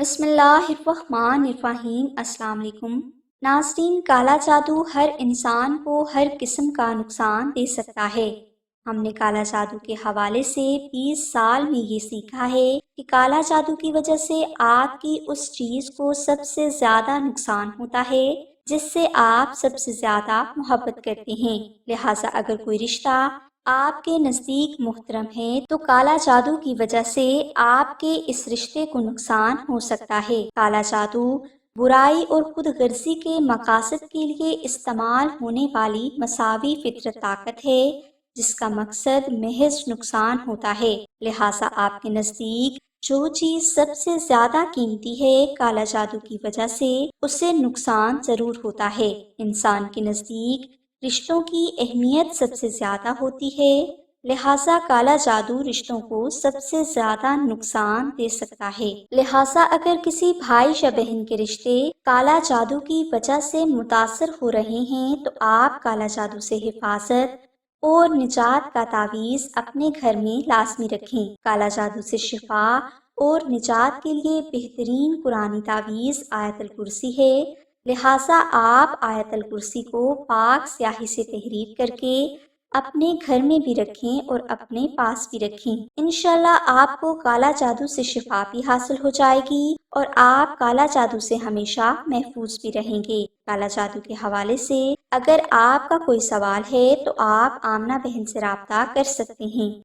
بسم اللہ الرحمن الرحیم۔ السلام علیکم ناظرین، کالا جادو ہر انسان کو ہر قسم کا نقصان دے سکتا ہے۔ ہم نے کالا جادو کے حوالے سے 20 سال میں یہ سیکھا ہے کہ کالا جادو کی وجہ سے آپ کی اس چیز کو سب سے زیادہ نقصان ہوتا ہے جس سے آپ سب سے زیادہ محبت کرتے ہیں۔ لہٰذا اگر کوئی رشتہ آپ کے نزدیک محترم ہے تو کالا جادو کی وجہ سے آپ کے اس رشتے کو نقصان ہو سکتا ہے۔ کالا جادو برائی اور خود غرضی کے مقاصد کے لیے استعمال ہونے والی مساوی فطرت طاقت ہے جس کا مقصد محض نقصان ہوتا ہے۔ لہٰذا آپ کے نزدیک جو چیز سب سے زیادہ قیمتی ہے، کالا جادو کی وجہ سے اسے نقصان ضرور ہوتا ہے۔ انسان کے نزدیک رشتوں کی اہمیت سب سے زیادہ ہوتی ہے، لہٰذا کالا جادو رشتوں کو سب سے زیادہ نقصان دے سکتا ہے۔ لہٰذا اگر کسی بھائی یا بہن کے رشتے کالا جادو کی وجہ سے متاثر ہو رہے ہیں تو آپ کالا جادو سے حفاظت اور نجات کا تعویذ اپنے گھر میں لازمی رکھیں۔ کالا جادو سے شفا اور نجات کے لیے بہترین قرآنی تعویذ آیت الکرسی ہے، لہٰذا آپ آیت الکرسی کو پاک سیاہی سے تحریر کر کے اپنے گھر میں بھی رکھیں اور اپنے پاس بھی رکھیں۔ انشاءاللہ آپ کو کالا جادو سے شفا بھی حاصل ہو جائے گی اور آپ کالا جادو سے ہمیشہ محفوظ بھی رہیں گے۔ کالا جادو کے حوالے سے اگر آپ کا کوئی سوال ہے تو آپ آمنہ بہن سے رابطہ کر سکتے ہیں۔